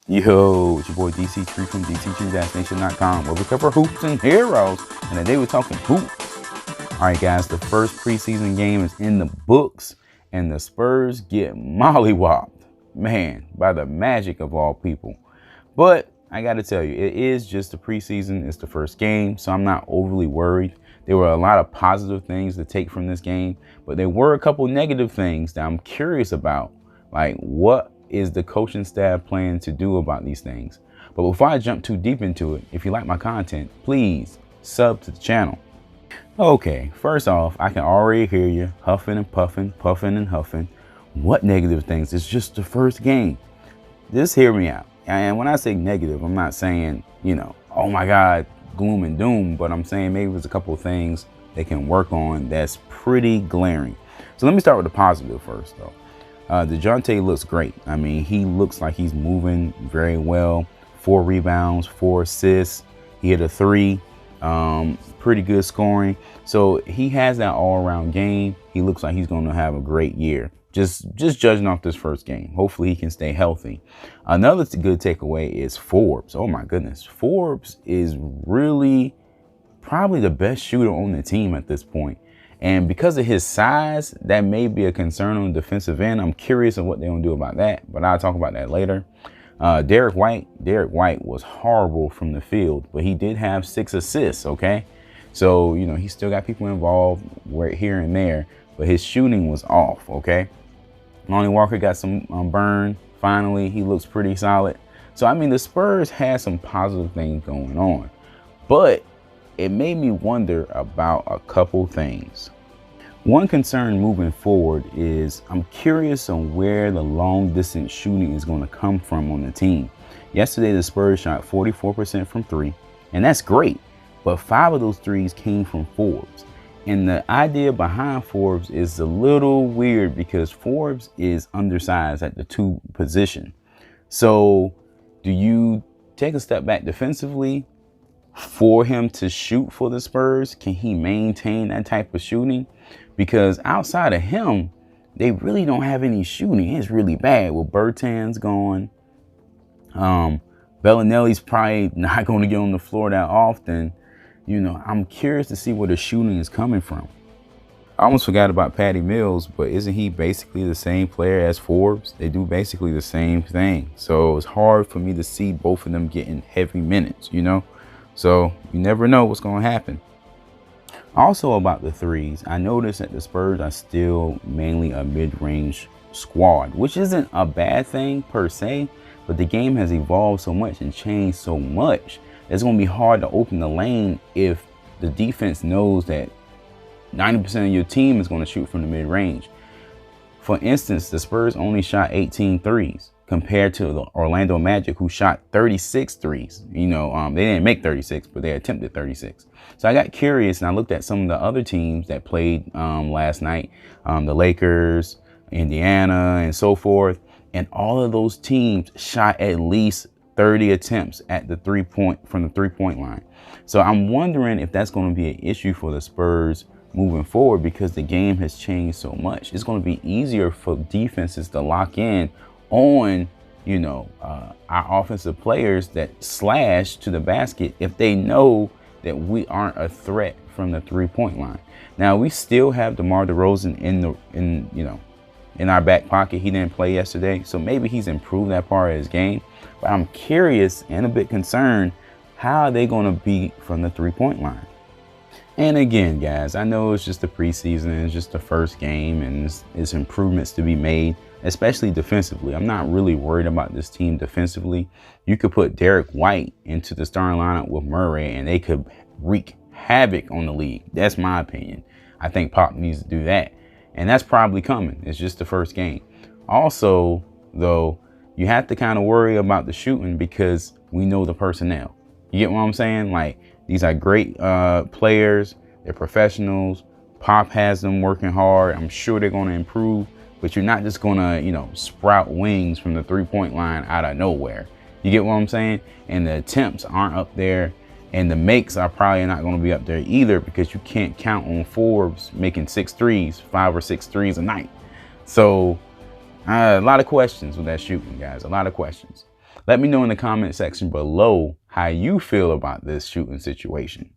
Yo, it's your boy Dctree from Dctree-Nation.com, where we cover hoops and heroes. And today we're talking hoops. All right, guys, the first preseason game is in the books, and the Spurs get mollywopped, man, by the Magic of all people. But I got to tell you, it is just a preseason. It's the first game, so I'm not overly worried. There were a lot of positive things to take from this game, but there were a couple negative things that I'm curious about. Like, what is the coaching staff plan to do about these things? But before I jump too deep into it, if you like my content, please sub to the channel. Okay, first off, I can already hear you huffing and puffing, puffing and huffing. What negative things? It's just the first game. Just hear me out. And when I say negative, I'm not saying, oh my God, gloom and doom, but I'm saying maybe there's a couple of things they can work on that's pretty glaring. So let me start with the positive first, though. Dctree looks great. I mean, he looks like he's moving very well. 4 rebounds, 4 assists. He hit a 3. Pretty good scoring. So he has that all-around game. He looks like he's going to have a great year. Just judging off this first game. Hopefully he can stay healthy. Another good takeaway is Forbes. Oh my goodness. Forbes is really probably the best shooter on the team at this point. And because of his size, that may be a concern on the defensive end. I'm curious of what they're going to do about that, but I'll talk about that later. Derek White was horrible from the field, but he did have 6 assists, okay? So, he still got people involved here and there, but his shooting was off, okay? Lonnie Walker got some burn. Finally, he looks pretty solid. So, I mean, the Spurs had some positive things going on, but it made me wonder about a couple things. One concern moving forward is I'm curious on where the long distance shooting is going to come from on the team. Yesterday, the Spurs shot 44% from 3, and that's great, but 5 of those threes came from Forbes. And the idea behind Forbes is a little weird because Forbes is undersized at the 2 position. So do you take a step back defensively for him to shoot for the Spurs? Can he maintain that type of shooting? Because outside of him, they really don't have any shooting. It's really bad. With Bertan's gone, Bellinelli's probably not going to get on the floor that often. I'm curious to see where the shooting is coming from. I almost forgot about Patty Mills, but isn't he basically the same player as Forbes? They do basically the same thing. So it's hard for me to see both of them getting heavy minutes, So you never know what's going to happen. Also about the threes, I noticed that the Spurs are still mainly a mid-range squad, which isn't a bad thing per se, but the game has evolved so much and changed so much. It's going to be hard to open the lane if the defense knows that 90% of your team is going to shoot from the mid-range. For instance, the Spurs only shot 18 threes compared to the Orlando Magic, who shot 36 threes. They didn't make 36, but they attempted 36. So I got curious and I looked at some of the other teams that played last night, the Lakers, Indiana, and so forth. And all of those teams shot at least 30 attempts at the from the three-point line. So I'm wondering if that's going to be an issue for the Spurs moving forward because the game has changed so much. It's going to be easier for defenses to lock in on, our offensive players that slash to the basket if they know that we aren't a threat from the three-point line. Now we still have DeMar DeRozan in our back pocket. He didn't play yesterday, so maybe he's improved that part of his game. But I'm curious and a bit concerned, how are they going to be from the three-point line? And again, guys, I know it's just the preseason, it's just the first game, and it's improvements to be made, especially defensively. I'm not really worried about this team defensively. You could put Derek White into the starting lineup with Murray, and they could wreak havoc on the league. That's my opinion. I think Pop needs to do that, and that's probably coming. It's just the first game. Also, though, you have to kind of worry about the shooting because we know the personnel. You get what I'm saying? Like, these are great players. They're professionals. Pop has them working hard. I'm sure they're going to improve, but you're not just going to, sprout wings from the three-point line out of nowhere. You get what I'm saying? And the attempts aren't up there, and the makes are probably not going to be up there either because you can't count on Forbes making 6 threes, 5 or 6 threes a night. So a lot of questions with that shooting, guys. A lot of questions. Let me know in the comment section below how you feel about this shooting situation.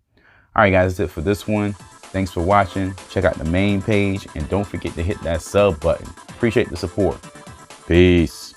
All right, guys, that's it for this one. Thanks for watching. Check out the main page and don't forget to hit that sub button. Appreciate the support. Peace.